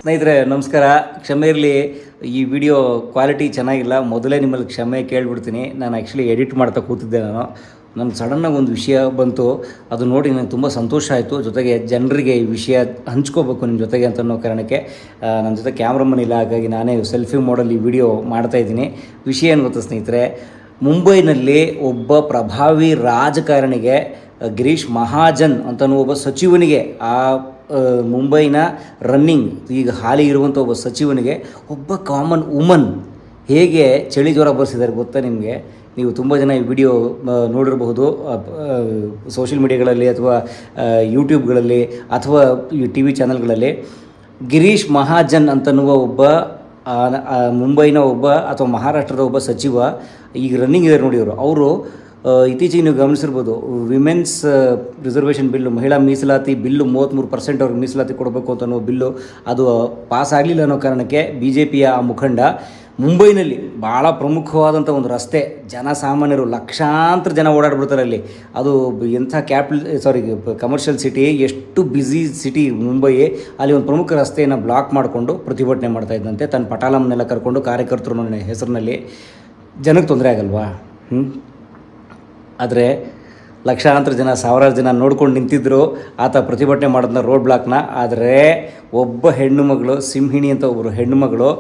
ಸ್ನೇಹಿತರೆ ನಮಸ್ಕಾರ. ಕ್ಷಮೆ ಇರಲಿ, ಈ ವಿಡಿಯೋ ಕ್ವಾಲಿಟಿ ಚೆನ್ನಾಗಿಲ್ಲ. ಮೊದಲೇ ನಿಮ್ಮಲ್ಲಿ ಕ್ಷಮೆ ಕೇಳಿಬಿಡ್ತೀನಿ. ನಾನು ಆ್ಯಕ್ಚುಲಿ ಎಡಿಟ್ ಮಾಡ್ತಾ ಕೂತಿದ್ದೆ. ನನಗೆ ಸಡನ್ನಾಗಿ ಒಂದು ವಿಷಯ ಬಂತು. ಅದು ನೋಡಿ ನನಗೆ ತುಂಬ ಸಂತೋಷ ಆಯಿತು. ಜೊತೆಗೆ ಜನರಿಗೆ ಈ ವಿಷಯ ಹಂಚ್ಕೋಬೇಕು ನಿಮ್ಮ ಜೊತೆಗೆ ಅಂತ ಅನ್ನೋ ಕಾರಣಕ್ಕೆ ನನ್ನ ಜೊತೆ ಕ್ಯಾಮ್ರಾಮನ್ ಇಲ್ಲ, ಹಾಗಾಗಿ ನಾನೇ ಸೆಲ್ಫಿ ಮೋಡಲ್ ಈ ವಿಡಿಯೋ ಮಾಡ್ತಾಯಿದ್ದೀನಿ. ವಿಷಯ ಏನು ಗೊತ್ತಾ ಸ್ನೇಹಿತರೆ, ಮುಂಬೈನಲ್ಲಿ ಒಬ್ಬ ಪ್ರಭಾವಿ ರಾಜಕಾರಣಿಗೆ ಗಿರೀಶ್ ಮಹಾಜನ್ ಅಂತನೂ ಒಬ್ಬ ಸಚಿವನಿಗೆ, ಆ ಮುಂಬೈನ ರನ್ನಿಂಗ್ ಈಗ ಹಾಲಿ ಇರುವಂಥ ಒಬ್ಬ ಸಚಿವನಿಗೆ ಒಬ್ಬ ಕಾಮನ್ ವುಮನ್ ಹೇಗೆ ಚಳಿ ಜ್ವರ ಬರ್ಸಿದ್ದಾರೆ ಗೊತ್ತಾ ನಿಮಗೆ? ನೀವು ತುಂಬ ಜನ ಈ ವಿಡಿಯೋ ನೋಡಿರಬಹುದು ಸೋಷಿಯಲ್ ಮೀಡಿಯಾಗಳಲ್ಲಿ ಅಥವಾ ಯೂಟ್ಯೂಬ್ಗಳಲ್ಲಿ ಅಥವಾ ಈ ಟಿ ವಿ ಚಾನಲ್ಗಳಲ್ಲಿ. ಗಿರೀಶ್ ಮಹಾಜನ್ ಅಂತನ್ನುವ ಒಬ್ಬ ಮುಂಬೈನ ಒಬ್ಬ ಅಥವಾ ಮಹಾರಾಷ್ಟ್ರದ ಒಬ್ಬ ಸಚಿವ ಈಗ ರನ್ನಿಂಗ್ ಇದೆ ನೋಡಿ. ಅವರು ಇತ್ತೀಚೆಗೆ ನೀವು ಗಮನಿಸಿರ್ಬೋದು, ವಿಮೆನ್ಸ್ ರಿಸರ್ವೇಷನ್ ಬಿಲ್ಲು, ಮಹಿಳಾ ಮೀಸಲಾತಿ ಬಿಲ್ಲು 33% ಅವ್ರಿಗೆ ಮೀಸಲಾತಿ ಕೊಡಬೇಕು ಅಂತ ಅನ್ನೋ ಬಿಲ್ಲು ಅದು ಪಾಸ್ ಆಗಲಿಲ್ಲ ಅನ್ನೋ ಕಾರಣಕ್ಕೆ BJPಯ ಆ ಮುಖಂಡ ಮುಂಬೈನಲ್ಲಿ ಭಾಳ ಪ್ರಮುಖವಾದಂಥ ಒಂದು ರಸ್ತೆ, ಜನಸಾಮಾನ್ಯರು ಲಕ್ಷಾಂತರ ಜನ ಓಡಾಡ್ಬಿಡ್ತಾರೆ ಅಲ್ಲಿ. ಅದು ಎಂಥ ಕಮರ್ಷಿಯಲ್ ಸಿಟಿ, ಎಷ್ಟು ಬ್ಯುಸಿ ಸಿಟಿ ಮುಂಬೈ. ಅಲ್ಲಿ ಒಂದು ಪ್ರಮುಖ ರಸ್ತೆಯನ್ನು ಬ್ಲಾಕ್ ಮಾಡಿಕೊಂಡು ಪ್ರತಿಭಟನೆ ಮಾಡ್ತಾ ಇದ್ದಂತೆ, ತನ್ನ ಪಟಾಲಮ್ನೆಲ್ಲ ಕರ್ಕೊಂಡು ಕಾರ್ಯಕರ್ತರು ಹೆಸರಿನಲ್ಲಿ. ಜನಕ್ಕೆ ತೊಂದರೆ ಆಗಲ್ವಾ? ಆದರೆ ಲಕ್ಷಾಂತರ ಜನ, ಸಾವಿರಾರು ಜನ ನೋಡ್ಕೊಂಡು ನಿಂತಿದ್ದರು ಆತ ಪ್ರತಿಭಟನೆ ಮಾಡೋದನ್ನ, ರೋಡ್ ಬ್ಲಾಕ್ನ. ಆದರೆ ಒಬ್ಬ ಹೆಣ್ಣು ಮಗಳು, ಸಿಂಹಿಣಿ ಅಂತ ಒಬ್ಬರು ಹೆಣ್ಣು ಮಗಳು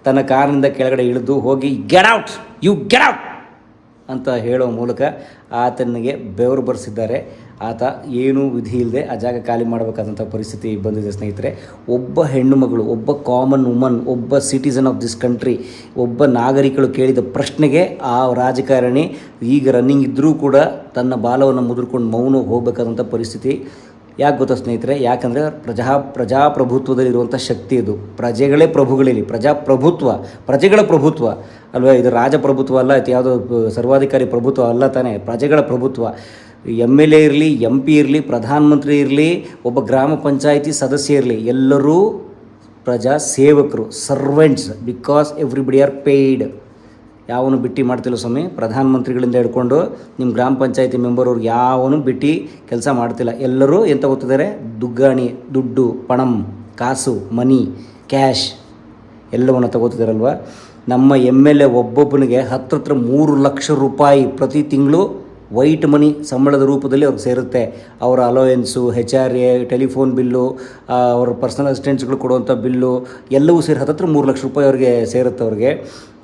ತನ್ನ ಕಾರಿನಿಂದ ಕೆಳಗಡೆ ಇಳಿದು ಹೋಗಿ get out, you get out ಅಂತ ಹೇಳೋ ಮೂಲಕ ಆತನಿಗೆ ಬೆವರು ಬರೆಸಿದ್ದಾರೆ. ಆತ ಏನೂ ವಿಧಿ ಇಲ್ಲದೆ ಆ ಜಾಗ ಖಾಲಿ ಮಾಡಬೇಕಾದಂಥ ಪರಿಸ್ಥಿತಿ ಬಂದಿದೆ ಸ್ನೇಹಿತರೆ. ಒಬ್ಬ ಹೆಣ್ಣು ಮಗಳು, ಒಬ್ಬ ಕಾಮನ್ ವುಮನ್, ಒಬ್ಬ ಸಿಟಿಸನ್ ಆಫ್ ದಿಸ್ ಕಂಟ್ರಿ, ಒಬ್ಬ ನಾಗರಿಕರು ಕೇಳಿದ ಪ್ರಶ್ನೆಗೆ ಆ ರಾಜಕಾರಣಿ ಈಗ ರನ್ನಿಂಗ್ ಇದ್ದರೂ ಕೂಡ ತನ್ನ ಬಾಲವನ್ನು ಮುದುರ್ಕೊಂಡು ಮೌನ ಹೋಗಬೇಕಾದಂಥ ಪರಿಸ್ಥಿತಿ. ಯಾಕೆ ಗೊತ್ತಾ ಸ್ನೇಹಿತರೆ? ಯಾಕಂದರೆ ಪ್ರಜಾಪ್ರಭುತ್ವದಲ್ಲಿರುವಂಥ ಶಕ್ತಿ ಇದು. ಪ್ರಜೆಗಳೇ ಪ್ರಭುಗಳಲ್ಲಿ, ಪ್ರಜೆಗಳ ಪ್ರಭುತ್ವ ಅಲ್ವಾ ಇದು? ರಾಜಪ್ರಭುತ್ವ ಅಲ್ಲ, ಯಾವುದೋ ಸರ್ವಾಧಿಕಾರಿ ಪ್ರಭುತ್ವ ಅಲ್ಲ ತಾನೇ, ಪ್ರಜೆಗಳ ಪ್ರಭುತ್ವ. MLA ಇರಲಿ, MP ಇರಲಿ, ಪ್ರಧಾನಮಂತ್ರಿ ಇರಲಿ, ಒಬ್ಬ ಗ್ರಾಮ ಪಂಚಾಯಿತಿ ಸದಸ್ಯ ಇರಲಿ, ಎಲ್ಲರೂ ಪ್ರಜಾ ಸೇವಕರು, servants, because everybody are paid. ಯಾವನು ಬಿಟ್ಟು ಮಾಡ್ತಿಲ್ಲ ಸ್ವಾಮಿ. ಪ್ರಧಾನಮಂತ್ರಿಗಳಿಂದ ಹಿಡ್ಕೊಂಡು ನಿಮ್ಮ ಗ್ರಾಮ ಪಂಚಾಯಿತಿ ಮೆಂಬರ್ ಅವ್ರು ಯಾವನು ಬಿಟ್ಟು ಕೆಲಸ ಮಾಡ್ತಿಲ್ಲ. ಎಲ್ಲರೂ ಎಂತ ಗೊತ್ತಿದ್ದಾರೆ? ದುಗ್ಗಾಣಿ, ದುಡ್ಡು, ಪಣಂ, ಕಾಸು, ಮನಿ, ಕ್ಯಾಶ್ ಎಲ್ಲವನ್ನು ತಗೋತಿದ್ದಾರಲ್ವ. ನಮ್ಮ MLA ಒಬ್ಬೊಬ್ಬನಿಗೆ ಹತ್ತಿರ 3 ಲಕ್ಷ ರೂಪಾಯಿ ಪ್ರತಿ ತಿಂಗಳು ವೈಟ್ ಮನಿ ಸಂಬಳದ ರೂಪದಲ್ಲಿ ಅವ್ರಿಗೆ ಸೇರುತ್ತೆ. ಅವರ ಅಲೋಯೆನ್ಸು, HRA, ಟೆಲಿಫೋನ್ ಬಿಲ್ಲು, ಅವ್ರ ಪರ್ಸನಲ್ ಅಸಿಸ್ಟೆಂಟ್ಸ್ಗಳು ಕೊಡುವಂಥ ಬಿಲ್ಲು ಎಲ್ಲವೂ ಸೇರಿ ಹತ್ತಿರ 3 ಲಕ್ಷ ರೂಪಾಯಿ ಅವ್ರಿಗೆ ಸೇರುತ್ತೆ. ಅವ್ರಿಗೆ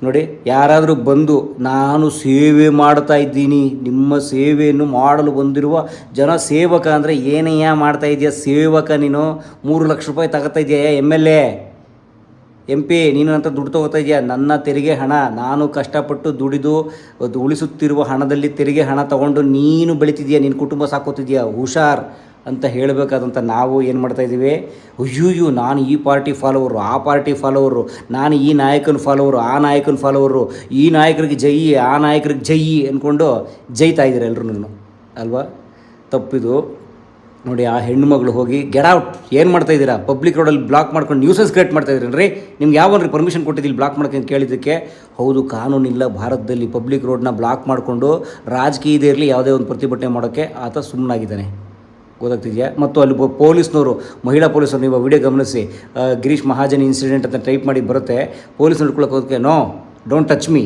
ನೋಡಿ, ಯಾರಾದರೂ ಬಂದು ನಾನು ಸೇವೆ ಮಾಡ್ತಾ ಇದ್ದೀನಿ, ನಿಮ್ಮ ಸೇವೆಯನ್ನು ಮಾಡಲು ಬಂದಿರುವ ಜನ ಸೇವಕ ಅಂದರೆ ಏನಯ್ಯ ಮಾಡ್ತಾ ಇದೆಯಾ ಸೇವಕ ನೀನು? 3 ಲಕ್ಷ ರೂಪಾಯಿ ತಗೋತಾ ಇದೆಯಾ MLA MP? ನೀನು ಅಂತ ದುಡ್ಡು ತೊಗೋತಾ ಇದೆಯಾ? ನನ್ನ ತೆರಿಗೆ ಹಣ, ನಾನು ಕಷ್ಟಪಟ್ಟು ದುಡಿದು ಉಳಿಸುತ್ತಿರುವ ಹಣದಲ್ಲಿ ತೆರಿಗೆ ಹಣ ತೊಗೊಂಡು ನೀನು ಬೆಳೀತಿದ್ಯಾ, ನಿನ್ನ ಕುಟುಂಬ ಸಾಕೋತಿದ್ಯಾ? ಹುಷಾರ್ ಅಂತ ಹೇಳಬೇಕಾದಂಥ ನಾವು ಏನು ಮಾಡ್ತಾಯಿದ್ದೀವಿ? ಅಯ್ಯೋ ನಾನು ಈ ಪಾರ್ಟಿ ಫಾಲೋವರು, ಆ ಪಾರ್ಟಿ ಫಾಲೋವರು, ನಾನು ಈ ನಾಯಕನ ಫಾಲೋವರು, ಆ ನಾಯಕನ ಫಾಲೋವರು, ಈ ನಾಯಕರಿಗೆ ಜೈ, ಆ ನಾಯಕರಿಗೆ ಜೈ ಅಂದ್ಕೊಂಡು ಜೈತಾ ಇದ್ದೀರ ಎಲ್ಲರೂ ಅಲ್ವಾ? ತಪ್ಪಿದು ನೋಡಿ. ಆ ಹೆಣ್ಣುಮಗಳು ಹೋಗಿ ಗೆಟ್ ಔಟ್, ಏನು ಮಾಡ್ತಾಯಿದ್ದೀರಾ? ಪಬ್ಲಿಕ್ ರೋಡಲ್ಲಿ ಬ್ಲಾಕ್ ಮಾಡ್ಕೊಂಡು ನ್ಯೂಸಸ್ ಕ್ರಿಯೇಟ್ ಮಾಡ್ತಾಯಿದ್ದೀರಿ. ನಿಮ್ಗೆ ಯಾವನ್ರಿ ಪರ್ಮಿಷನ್ ಕೊಟ್ಟಿದ್ದಿಲ್ಲ ಬ್ಲಾಕ್ ಮಾಡ್ಕೊಂಡು ಕೇಳಿದ್ದಕ್ಕೆ? ಹೌದು, ಕಾನೂನಿಲ್ಲ ಭಾರತದಲ್ಲಿ. ಪಬ್ಲಿಕ್ ರೋಡ್ನ ಬ್ಲಾಕ್ ಮಾಡಿಕೊಂಡು ರಾಜಕೀಯದೇ ಇರಲಿ ಯಾವುದೇ ಒಂದು ಪ್ರತಿಭಟನೆ ಮಾಡೋಕ್ಕೆ ಆತ ಸುಮ್ಮನಾಗಿದ್ದಾನೆ, ಗೊತ್ತಾಗ್ತಿದೆಯಾ? ಮತ್ತು ಅಲ್ಲಿ ಪೊಲೀಸ್ನವರು, ಮಹಿಳಾ ಪೊಲೀಸರು, ನೀವು ವಿಡಿಯೋ ಗಮನಿಸಿ, ಗಿರೀಶ್ ಮಹಾಜನ್ ಇನ್ಸಿಡೆಂಟ್ ಅಂತ ಟೈಪ್ ಮಾಡಿ ಬರುತ್ತೆ. ಪೊಲೀಸ್ ನೋಡ್ಕೊಳ್ಳೋಕೆ ಹೋದಕ್ಕೆ no don't touch me,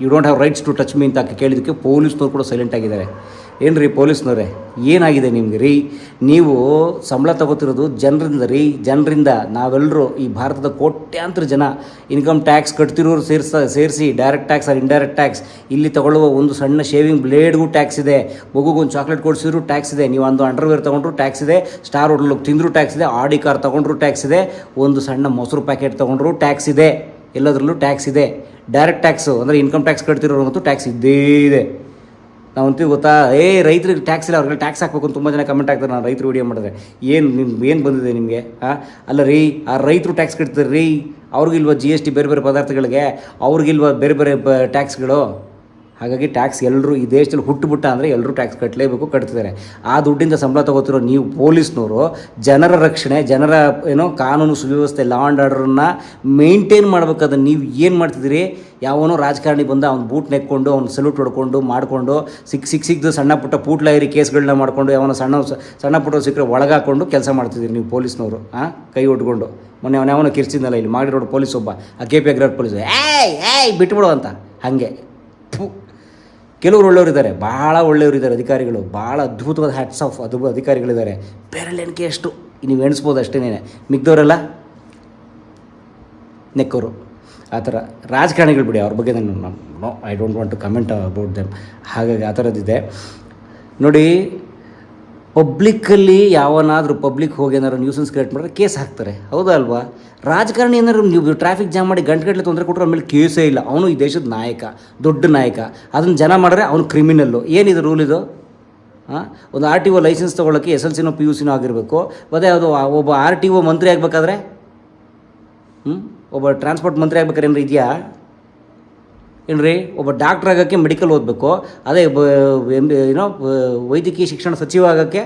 you don't have rights to touch me ಅಂತ ಕೇಳಿದ್ದಕ್ಕೆ ಪೊಲೀಸ್ನವ್ರು ಕೂಡ ಸೈಲೆಂಟ್ ಆಗಿದ್ದಾರೆ. ಏನು ರೀ ಪೊಲೀಸ್ನವರೇ, ಏನಾಗಿದೆ ನಿಮಗೆ ರೀ? ನೀವು ಸಂಬಳ ತಗೋತಿರೋದು ಜನರಿಂದ. ನಾವೆಲ್ಲರೂ ಈ ಭಾರತದ ಕೋಟ್ಯಾಂತರ ಜನ ಇನ್ಕಮ್ ಟ್ಯಾಕ್ಸ್ ಕಟ್ತಿರೋರು ಸೇರಿಸಿ direct tax or indirect tax. ಇಲ್ಲಿ ತಗೊಳ್ಳುವ ಒಂದು ಸಣ್ಣ ಶೇವಿಂಗ್ ಬ್ಲೇಡ್ಗೂ ಟ್ಯಾಕ್ಸ್ ಇದೆ, ಮಗುಗೊಂದು ಚಾಕ್ಲೇಟ್ ಕೊಡಿಸಿದ್ರು ಟ್ಯಾಕ್ಸ್ ಇದೆ, ನೀವು ಒಂದು ಅಂಡರ್ವೇರ್ ತೊಗೊಂಡ್ರು ಟ್ಯಾಕ್ಸ್ ಇದೆ, ಸ್ಟಾರ್ ಹೋಟೆಲ್ಗೆ ತಿಂದರೂ ಟ್ಯಾಕ್ಸ್ ಇದೆ, ಆಡಿ ಕಾರ್ ತೊಗೊಂಡ್ರು ಟ್ಯಾಕ್ಸ್ ಇದೆ, ಒಂದು ಸಣ್ಣ ಮೊಸರು ಪ್ಯಾಕೆಟ್ ತೊಗೊಂಡ್ರು ಟ್ಯಾಕ್ಸ್ ಇದೆ, ಎಲ್ಲದರಲ್ಲೂ ಟ್ಯಾಕ್ಸ್ ಇದೆ. ಡೈರೆಕ್ಟ್ ಟ್ಯಾಕ್ಸು ಅಂದರೆ ಇನ್ಕಮ್ ಟ್ಯಾಕ್ಸ್ ಕಟ್ತಿರೋರಂತೂ ಟ್ಯಾಕ್ಸ್ ಇದ್ದೇ ಇದೆ. ನಾವಂತೀವಿ ಗೊತ್ತಾ? ರೈತರಿಗೆ ಟ್ಯಾಕ್ಸ್ ಇಲ್ಲ, ಅವ್ರಿಗೆ ಟ್ಯಾಕ್ಸ್ ಹಾಕ್ಬೇಕು ಅಂತ ತುಂಬ ಜನ ಕಮೆಂಟ್ ಆಗ್ತಾರೆ. ನಾನು ರೈತರು ವಿಡಿಯೋ ಮಾಡಿದ್ರೆ ಏನು ಬಂದಿದೆ ನಿಮಗೆ? ಅಲ್ಲ ರೀ, ಆ ರೈತರು ಟ್ಯಾಕ್ಸ್ ಕಟ್ತಾರೆ ರೀ, ಅವ್ರಿಗಿಲ್ವ GST ಬೇರೆ ಬೇರೆ ಪದಾರ್ಥಗಳಿಗೆ? ಅವ್ರಿಗಿಲ್ವ ಬೇರೆ ಬೇರೆ ಟ್ಯಾಕ್ಸ್ಗಳು? ಹಾಗಾಗಿ ಟ್ಯಾಕ್ಸ್ ಎಲ್ಲರೂ ಈ ದೇಶದಲ್ಲಿ ಹುಟ್ಟುಬಿಟ್ಟ ಅಂದರೆ ಎಲ್ಲರೂ ಟ್ಯಾಕ್ಸ್ ಕಟ್ಟಲೇಬೇಕು, ಕಟ್ತಿದ್ದಾರೆ. ಆ ದುಡ್ಡಿಂದ ಸಂಬಳ ತೊಗೋತಿರೋ ನೀವು ಪೊಲೀಸ್ನವರು ಜನರ ರಕ್ಷಣೆ, ಜನರ ಕಾನೂನು ಸುವ್ಯವಸ್ಥೆ, ಲಾ ಆ್ಯಂಡ್ ಆರ್ಡರನ್ನು ಮೇಂಟೈನ್ ಮಾಡಬೇಕಾದ್ರೆ ನೀವು ಏನು ಮಾಡ್ತಿದ್ದೀರಿ? ಯಾವನೋ ರಾಜಕಾರಣಿ ಬಂದು ಅವ್ನು ಬೂಟ್ ನೆಕ್ಕೊಂಡು ಅವ್ನು ಸಲ್ಯೂಟ್ ಹೊಡ್ಕೊಂಡು ಮಾಡಿಕೊಂಡು ಸಿಕ್ಕಿದ್ದು ಸಣ್ಣ ಪುಟ್ಟ ಪೂಟ್ಲಾಯಿರಿ ಕೇಸ್ಗಳನ್ನ ಮಾಡಿಕೊಂಡು ಯಾವನೋ ಸಣ್ಣ ಪುಟ್ಟ ಸಿಕ್ಕರೆ ಒಳಗಾಕೊಂಡು ಕೆಲಸ ಮಾಡ್ತಿದ್ದೀರಿ ನೀವು ಪೊಲೀಸ್ನವರು. ಕೈ ಉಟ್ಕೊಂಡು ಮೊನ್ನೆ ಅವನವನು ಕಿರ್ಚಿದ್ನಲ್ಲ ಇಲ್ಲಿ ಮಾಡಿರೋಡು ಪೊಲೀಸ್ ಒಬ್ಬ, ಆ ಕೆ ಪಿ ಅಗ್ರವಾಲ್ ಪೊಲೀಸ್, ಏಯ್ ಬಿಟ್ಬಿಡು ಅಂತ. ಹಾಗೆ ಕೆಲವರು ಒಳ್ಳೆಯವರಿದ್ದಾರೆ, ಭಾಳ ಒಳ್ಳೆಯವರಿದ್ದಾರೆ ಅಧಿಕಾರಿಗಳು, ಭಾಳ ಅದ್ಭುತವಾದ ಹ್ಯಾಟ್ಸ್ ಆಫ್ ಅಧಿಕಾರಿಗಳಿದ್ದಾರೆ. ಬೆರಳೆಣಿಕೆ ಅಷ್ಟು ನೀವು ಎಣಿಸ್ಬೋದು ಅಷ್ಟೇನೇ. ಮಿಗ್ದವರೆಲ್ಲ ನೆಕ್ಕವರು. ಆ ಥರ ರಾಜಕಾರಣಿಗಳು ಬಿಡಿ, ಅವ್ರ ಬಗ್ಗೆ ನಾನು I don't want to comment about them. ಹಾಗಾಗಿ ಆ ಥರದ್ದಿದೆ ನೋಡಿ. ಪಬ್ಲಿಕ್ಕಲ್ಲಿ ಯಾವನಾದರೂ ಪಬ್ಲಿಕ್ ಹೋಗಿ ಏನಾದ್ರು ನ್ಯೂಸನ್ಸ್ ಕ್ರಿಯೇಟ್ ಮಾಡಿದ್ರೆ ಕೇಸ್ ಹಾಕ್ತಾರೆ, ಹೌದಾ ಅಲ್ವಾ? ರಾಜಕಾರಣಿ ಏನಾದ್ರು ನೀವು ಟ್ರಾಫಿಕ್ ಜಾಮ್ ಮಾಡಿ ಗಂಟೆಗಟ್ಟಲೆ ತೊಂದರೆ ಕೊಟ್ಟರೆ ಆಮೇಲೆ ಕೇಸೇ ಇಲ್ಲ, ಅವನು ಈ ದೇಶದ ನಾಯಕ, ದೊಡ್ಡ ನಾಯಕ. ಅದನ್ನು ಜನ ಮಾಡಿದ್ರೆ ಅವನು ಕ್ರಿಮಿನಲ್ಲು. ಏನಿದು ರೂಲ್ ಇದು? ಒಂದು RTO ಲೈಸೆನ್ಸ್ ತೊಗೊಳ್ಳೋಕ್ಕೆ SLCನೋ PUCನೋ ಆಗಿರಬೇಕು. ಅದೇ ಅದು ಒಬ್ಬ RTO ಮಂತ್ರಿ ಆಗಬೇಕಾದ್ರೆ, ಒಬ್ಬ ಟ್ರಾನ್ಸ್ಪೋರ್ಟ್ ಮಂತ್ರಿ ಆಗ್ಬೇಕಾದ್ರೆ ಏನ್ರಿ ಇದೆಯಾ ಏನ್ರಿ? ಒಬ್ಬ ಡಾಕ್ಟ್ರ್ ಆಗೋಕ್ಕೆ ಮೆಡಿಕಲ್ ಓದಬೇಕು. ಅದೇ ವೈದ್ಯಕೀಯ ಶಿಕ್ಷಣ ಸಚಿವ ಆಗೋಕ್ಕೆ,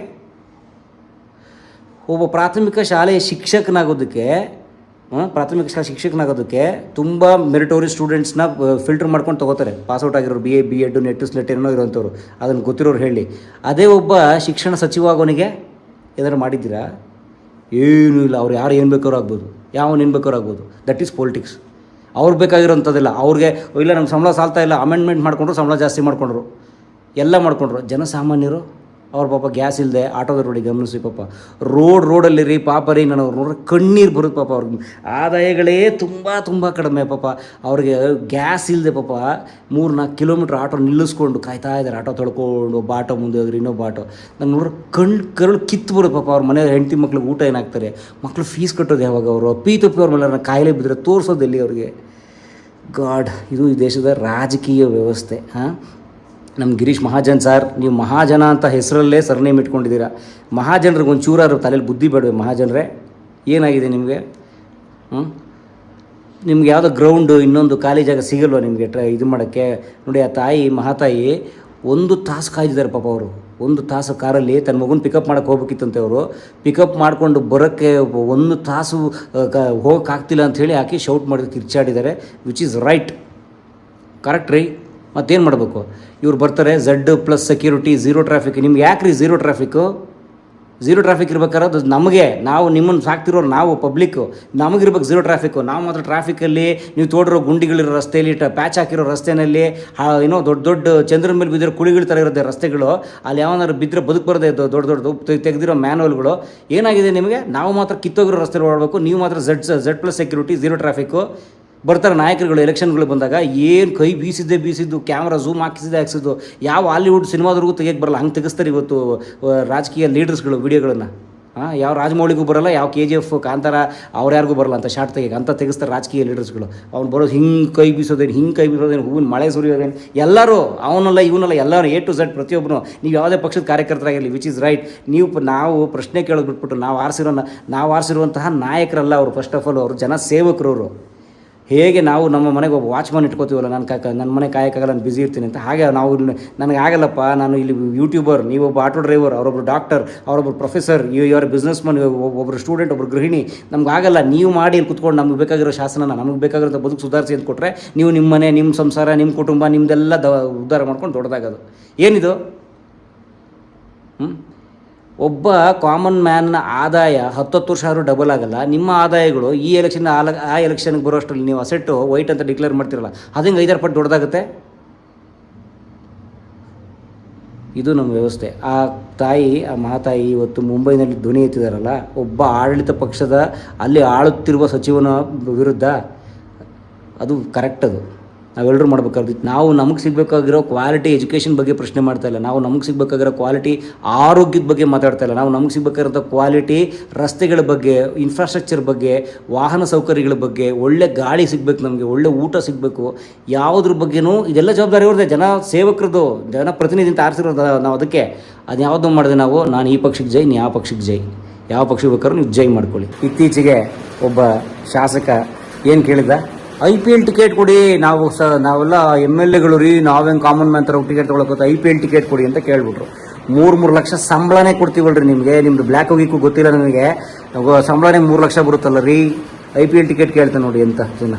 ಒಬ್ಬ ಪ್ರಾಥಮಿಕ ಶಾಲೆಯ ಶಿಕ್ಷಕನಾಗೋದಕ್ಕೆ ತುಂಬ ಮೆರಿಟೋರಿಯಸ್ ಸ್ಟೂಡೆಂಟ್ಸ್ನ ಫಿಲ್ಟರ್ ಮಾಡ್ಕೊಂಡು ತೊಗೋತಾರೆ. ಪಾಸ್ಔಟ್ ಆಗಿರೋರು, BA B.Ed ನೆಟ್ ಸ್ಲೆಟ್ ಏನೋ ಇರೋಂಥವ್ರು, ಅದನ್ನು ಗೊತ್ತಿರೋರು ಹೇಳಿ. ಅದೇ ಒಬ್ಬ ಶಿಕ್ಷಣ ಸಚಿವ ಆಗೋನಿಗೆ ಏನಾದ್ರು ಮಾಡಿದ್ದೀರಾ? ಏನೂ ಇಲ್ಲ. ಅವ್ರು ಯಾರು ಏನು ಬೇಕಾದ್ರೂ ಆಗ್ಬೋದು, ಯಾವನು ಏನು ಬೇಕಾದ್ರೂ ಆಗ್ಬೋದು. That is politics. ಅವ್ರಿಗೆ ಬೇಕಾಗಿರೋಂಥದ್ದಿಲ್ಲ. ಅವ್ರಿಗೆ ಇಲ್ಲ ನಮ್ಮ ಸಂಬಳ ಸಾಲ್ತಾ ಇಲ್ಲ, ಅಮೆಂಡ್ಮೆಂಟ್ ಮಾಡಿಕೊಂಡ್ರು, ಸಂಬಳ ಜಾಸ್ತಿ ಮಾಡಿಕೊಂಡ್ರು, ಎಲ್ಲ ಮಾಡಿಕೊಂಡ್ರು. ಜನಸಾಮಾನ್ಯರು ಅವ್ರ ಪಾಪ ಗ್ಯಾಸ್ ಇಲ್ಲದೆ ಆಟೋದ ರೋಡಿಗೆ ಗಮನಿಸಿ ಪಾಪ ರೋಡಲ್ಲಿ ರೀ ಪಾಪ ರೀ, ನಾನು ಅವ್ರು ನೋಡ್ರೆ ಕಣ್ಣೀರು ಬರುತ್ತೆ ಪಾಪ. ಅವ್ರಿಗೆ ಆದಾಯಗಳೇ ತುಂಬ ಕಡಿಮೆ ಪಾಪ. ಅವ್ರಿಗೆ ಗ್ಯಾಸ್ ಇಲ್ಲದೆ ಪಾಪ 3-4 ಕಿಲೋಮೀಟ್ರ್ ಆಟೋ ನಿಲ್ಲಿಸ್ಕೊಂಡು ಕಾಯ್ತಾ ಇದ್ದಾರೆ, ಆಟೋ ತೊಳ್ಕೊಂಡು. ಒಬ್ಬ ಆಟೋ ಮುಂದೆ ಹೋದ್ರೆ ಇನ್ನೊಬ್ಬ ಆಟೋ. ನಾನು ನೋಡ್ರೆ ಕರಳು ಕಿತ್ತು ಬರುತ್ತೆ ಪಾಪ. ಅವ್ರ ಮನೆ ಹೆಂಡತಿ ಮಕ್ಳಿಗೆ ಊಟ ಏನಾಗ್ತಾರೆ, ಮಕ್ಕಳು ಫೀಸ್ ಕಟ್ಟೋದು ಯಾವಾಗ? ಅವರು ಅಪ್ಪಿ ಅವ್ರ ಮೇಲೆ ಕಾಯಿಲೆ ಬಿದ್ದರೆ ತೋರಿಸೋದೆಲ್ಲಿ ಅವ್ರಿಗೆ? ಗಾಡ್, ಇದು ಈ ದೇಶದ ರಾಜಕೀಯ ವ್ಯವಸ್ಥೆ. ನಮ್ಮ ಗಿರೀಶ್ ಮಹಾಜನ್ ಸರ್, ನೀವು ಮಹಾಜನ ಅಂತ ಹೆಸರಲ್ಲೇ ಸರ್ನೇಮ್ ಇಟ್ಕೊಂಡಿದ್ದೀರಾ. ಮಹಾಜನರಿಗೆ ಒಂಚೂರಾರು ತಲೆಯಲ್ಲಿ ಬುದ್ಧಿ ಬೇಡವೆ? ಮಹಾಜನರೇ, ಏನಾಗಿದೆ ನಿಮಗೆ? ನಿಮ್ಗೆ ಯಾವುದೋ ಗ್ರೌಂಡು, ಇನ್ನೊಂದು ಖಾಲಿ ಜಾಗ ಸಿಗಲ್ವ ನಿಮಗೆ ಇದು ಮಾಡೋಕ್ಕೆ? ನೋಡಿ, ಆ ತಾಯಿ, ಮಹಾತಾಯಿ 1 ತಾಸು ಕಾಯ್ದಿದ್ದಾರೆ ಪಾಪ. ಅವರು 1 ತಾಸು ಕಾರಲ್ಲಿ ತನ್ನ ಮಗುನ ಪಿಕಪ್ ಮಾಡೋಕ್ಕೆ ಹೋಗ್ಬೇಕಿತ್ತಂತೆ. ಅವರು ಪಿಕಪ್ ಮಾಡಿಕೊಂಡು ಬರೋಕ್ಕೆ 1 ತಾಸು ಹೋಗೋಕ್ಕಾಗ್ತಿಲ್ಲ ಅಂಥೇಳಿ ಆಕೆ ಶೌಟ್ ಮಾಡಿ ಕಿರ್ಚಾಡಿದ್ದಾರೆ. ವಿಚ್ ಈಸ್ ರೈಟ್, ಕರೆಕ್ಟ್ ರೀ. ಮತ್ತೇನು ಮಾಡಬೇಕು? ಇವ್ರು ಬರ್ತಾರೆ Z+ ಸೆಕ್ಯೂರಿಟಿ, ಝೀರೋ ಟ್ರಾಫಿಕ್. ನಿಮ್ಗೆ ಯಾಕೆ ರೀ ಝೀರೋ ಟ್ರಾಫಿಕ್ಕು? ಝೀರೋ ಟ್ರಾಫಿಕ್ ಇರ್ಬೇಕಾದ್ರೆ ಅದು ನಮಗೆ, ನಾವು ನಿಮ್ಮನ್ನು ಸಾಕ್ತಿರೋರು ನಾವು ಪಬ್ಲಿಕ್ಕು, ನಮಗಿರ್ಬೇಕು ಝೀರೋ ಟ್ರಾಫಿಕ್ಕು. ನಾವು ಮಾತ್ರ ಟ್ರಾಫಿಕಲ್ಲಿ ನೀವು ತೋಡಿರೋ ಗುಂಡಿಗಳಿರೋ ರಸ್ತೆಯಲ್ಲಿ, ಪ್ಯಾಚ್ ಹಾಕಿರೋ ರಸ್ತೆಯಲ್ಲಿ, ದೊಡ್ಡ ಚಂದ್ರನ ಮೇಲೆ ಬಿದ್ದಿರೋ ಕುಳಿಗಳ ಥರ ಇರುತ್ತೆ ರಸ್ತೆಗಳು. ಅಲ್ಲಿ ಯಾವನಾದ್ರು ಬಿದ್ದರೆ ಬದುಕಬಾರ್ದೆ ದೊಡ್ಡ ತೆಗೆದಿರೋ ಮ್ಯಾನುವಲ್ಗಳು. ಏನಾಗಿದೆ ನಿಮಗೆ? ನಾವು ಮಾತ್ರ ಕಿತ್ತೋಗಿರೋ ರಸ್ತೆಗಳು ಓಡಬೇಕು, ನೀವು ಮಾತ್ರ Z+ ಸೆಕ್ಯೂರಿಟಿ, ಝೀರೋ ಟ್ರಾಫಿಕ್ಕು. ಬರ್ತಾರೆ ನಾಯಕರುಗಳು ಎಲೆಕ್ಷನ್ಗಳು ಬಂದಾಗ, ಏನು ಕೈ ಬೀಸಿದ್ದು, ಕ್ಯಾಮ್ರಾ ಝೂಮ್ ಹಾಕಿಸಿದ್ದು, ಯಾವ ಹಾಲಿವುಡ್ ಸಿನಿಮಾದವ್ರಿಗೂ ತೆಗಿಯಕ್ಕೆ ಬರಲ್ಲ, ಹಂಗೆ ತೆಗೆಸ್ತಾರೆ ಇವತ್ತು ರಾಜಕೀಯ ಲೀಡರ್ಸ್ಗಳು ವೀಡಿಯೋಗಳನ್ನು. ಯಾವ ರಾಜಮೌಳಿಗೂ ಬರೋಲ್ಲ, ಯಾವ KGF, ಕಾಂತಾರ ಅವ್ರು ಯಾರಿಗೂ ಬರಲ್ಲ ಅಂತ ಶಾರ್ಟ್ ತೆಗಿಯಕ್ಕೆ, ಅಂತ ತೆಗೆಸ್ತಾರೆ ರಾಜಕೀಯ ಲೀಡರ್ಸ್ಗಳು. ಅವ್ನು ಬರೋದು ಹಿಂಗೆ ಕೈ ಬೀಸೋದೇನು, ಹೂವಿನ ಮಳೆ ಸುರಿಯೋದೇನು, ಎಲ್ಲರೂ ಅವನಲ್ಲ ಇವನಲ್ಲ ಎಲ್ಲರೂ A to Z ಪ್ರತಿಯೊಬ್ಬರು. ನೀವು ಯಾವುದೇ ಪಕ್ಷದ ಕಾರ್ಯಕರ್ತರಾಗಿರಲಿ, ವಿಚ್ ಈಸ್ ರೈಟ್. ನಾವು ಪ್ರಶ್ನೆ ಕೇಳೋದು ಬಿಟ್ಬಿಟ್ಟು ನಾವು ಆರಿಸಿರುವಂತಹ ನಾಯಕರಲ್ಲ ಅವರು. ಫಸ್ಟ್ ಆಫ್ ಆಲ್ ಅವರು ಜನ ಸೇವಕರು. ಅವರು ಹೇಗೆ ನಾವು ನಮ್ಮ ಮನೆಗೆ ಒಬ್ಬ ವಾಚ್ಮನ್ ಇಟ್ಕೋತೀವಲ್ಲ, ನನ್ನ ಮನೆ ಕಾಯಕ್ಕಾಗಲ್ಲ, ನಾನು ಬ್ಯುಸಿ ಇರ್ತೀನಿ ಅಂತ, ಹಾಗೆ ನಾವು ನನಗೆ ಆಗಲ್ಲಪ್ಪ, ನಾನು ಇಲ್ಲಿ ಯೂಟ್ಯೂಬರ್, ನೀವೊಬ್ಬ ಆಟೋ ಡ್ರೈವರ್, ಅವರೊಬ್ಬರು ಡಾಕ್ಟರ್, ಅವರೊಬ್ಬರು ಪ್ರೊಫೆಸರ್, ಇವರ ಬಿಸ್ನೆಸ್ ಮನ್, ಒಬ್ಬರು ಸ್ಟೂಡೆಂಟ್, ಒಬ್ಬರು ಗೃಹಿಣಿ. ನಮಗಾಗಲ್ಲ. ನೀವು ಮಾಡಿ ಇಲ್ಲಿ ಕುತ್ಕೊಂಡು ನಮಗೆ ಬೇಕಾಗಿರೋ ಶಾಸನ, ನಮಗೆ ಬೇಕಾಗಿರೋ ಬದುಕು ಸುಧಾರಿಸಿ ಅಂತ ಕೊಟ್ಟರೆ, ನೀವು ನಿಮ್ಮ ಮನೆ, ನಿಮ್ಮ ಸಂಸಾರ, ನಿಮ್ಮ ಕುಟುಂಬ, ನಿಮ್ಮದೆಲ್ಲ ಉದ್ಧಾರ ಮಾಡ್ಕೊಂಡು ದೊಡ್ಡದಾಗೋದು ಏನಿದು? ಒಬ್ಬ ಕಾಮನ್ ಮ್ಯಾನ್ನ ಆದಾಯ 10 ವರ್ಷ ಆದರೂ ಡಬಲ್ ಆಗಲ್ಲ. ನಿಮ್ಮ ಆದಾಯಗಳು ಈ ಎಲೆಕ್ಷನ್ ಆ ಎಲೆಕ್ಷನ್ಗೆ ಬರೋಷ್ಟರಲ್ಲಿ ನೀವು ಅಸೆಟ್ಟು ವೈಟ್ ಅಂತ ಡಿಕ್ಲೇರ್ ಮಾಡ್ತಿರಲ್ಲ, ಅದಂಗೆ 5-6 ಪಟ್ಟು ದೊಡ್ಡದಾಗುತ್ತೆ. ಇದು ನಮ್ಮ ವ್ಯವಸ್ಥೆ. ಆ ತಾಯಿ, ಆ ಮಹಾತಾಯಿ ಇವತ್ತು ಮುಂಬೈನಲ್ಲಿ ಧ್ವನಿ ಎತ್ತಿದಾರಲ್ಲ, ಒಬ್ಬ ಆಡಳಿತ ಪಕ್ಷದ ಅಲ್ಲಿ ಆಳುತ್ತಿರುವ ಸಚಿವನ ವಿರುದ್ಧ. ಅದು ಕರೆಕ್ಟ್. ಅದು ನಾವೆಲ್ಲರೂ ಮಾಡಬೇಕಾಗಿತ್ತು. ನಾವು ನಮಗೆ ಸಿಗಬೇಕಾಗಿರೋ ಕ್ವಾಲಿಟಿ ಎಜುಕೇಷನ್ ಬಗ್ಗೆ ಪ್ರಶ್ನೆ ಮಾಡ್ತಾ ಇಲ್ಲ. ನಾವು ನಮಗೆ ಸಿಗಬೇಕಾಗಿರೋ ಕ್ವಾಲಿಟಿ ಆರೋಗ್ಯದ ಬಗ್ಗೆ ಮಾತಾಡ್ತಾ ಇಲ್ಲ. ನಾವು ನಮಗೆ ಸಿಗಬೇಕಾಗಿರೋ ಕ್ವಾಲಿಟಿ ರಸ್ತೆಗಳ ಬಗ್ಗೆ, ಇನ್ಫ್ರಾಸ್ಟ್ರಕ್ಚರ್ ಬಗ್ಗೆ, ವಾಹನ ಸೌಕರ್ಯಗಳ ಬಗ್ಗೆ, ಒಳ್ಳೆ ಗಾಳಿ ಸಿಗಬೇಕು, ನಮಗೆ ಒಳ್ಳೆ ಊಟ ಸಿಗಬೇಕು. ಯಾವುದ್ರ ಬಗ್ಗೆನೂ ಇದೆಲ್ಲ ಜವಾಬ್ದಾರಿ ಅವ್ರದ್ದೇ, ಜನ ಸೇವಕರದು, ಜನ ಪ್ರತಿನಿಧಿ ಅಂತ ಆರಿಸಿರೋದು ನಾವು. ಅದಕ್ಕೆ ಅದು ಯಾವುದೋ ಮಾಡಿದೆ ನಾವು, ನಾನು ಈ ಪಕ್ಷಕ್ಕೆ ಜೈ, ನೀವು ಆ ಪಕ್ಷಕ್ಕೆ ಜೈ, ಯಾವ ಪಕ್ಷಕ್ಕೆ ಬೇಕಾದ್ರೂ ನೀವು ಜೈ ಮಾಡ್ಕೊಳ್ಳಿ. ಇತ್ತೀಚೆಗೆ ಒಬ್ಬ ಶಾಸಕ ಏನು ಕೇಳಿದ, IPL ಟಿಕೆಟ್ ಕೊಡಿ, ನಾವೆಲ್ಲ MLAಗಳು ರೀ, ನಾವೇನು ಕಾಮನ್ ಮ್ಯಾನ್ ಥರ ಟಿಕೆಟ್ ತೊಗೊಳಕ್ಕೆ IPL ಟಿಕೆಟ್ ಕೊಡಿ ಅಂತ ಕೇಳ್ಬಿಟ್ರು. 3 ಲಕ್ಷ ಸಂಬಳನೇ ಕೊಡ್ತೀವಲ್ರಿ ನಿಮಗೆ, ನಿಮ್ದು ಬ್ಲ್ಯಾಕ್ ಹೋಗಿಕ್ಕೂ ಗೊತ್ತಿಲ್ಲ ನನಗೆ, ಸಂಬಳನೇ 3 ಲಕ್ಷ ಬರುತ್ತಲ್ಲ ರೀ, IPL ಟಿಕೆಟ್ ಕೇಳ್ತಾನೆ ನೋಡಿ ಅಂತ ಜನ.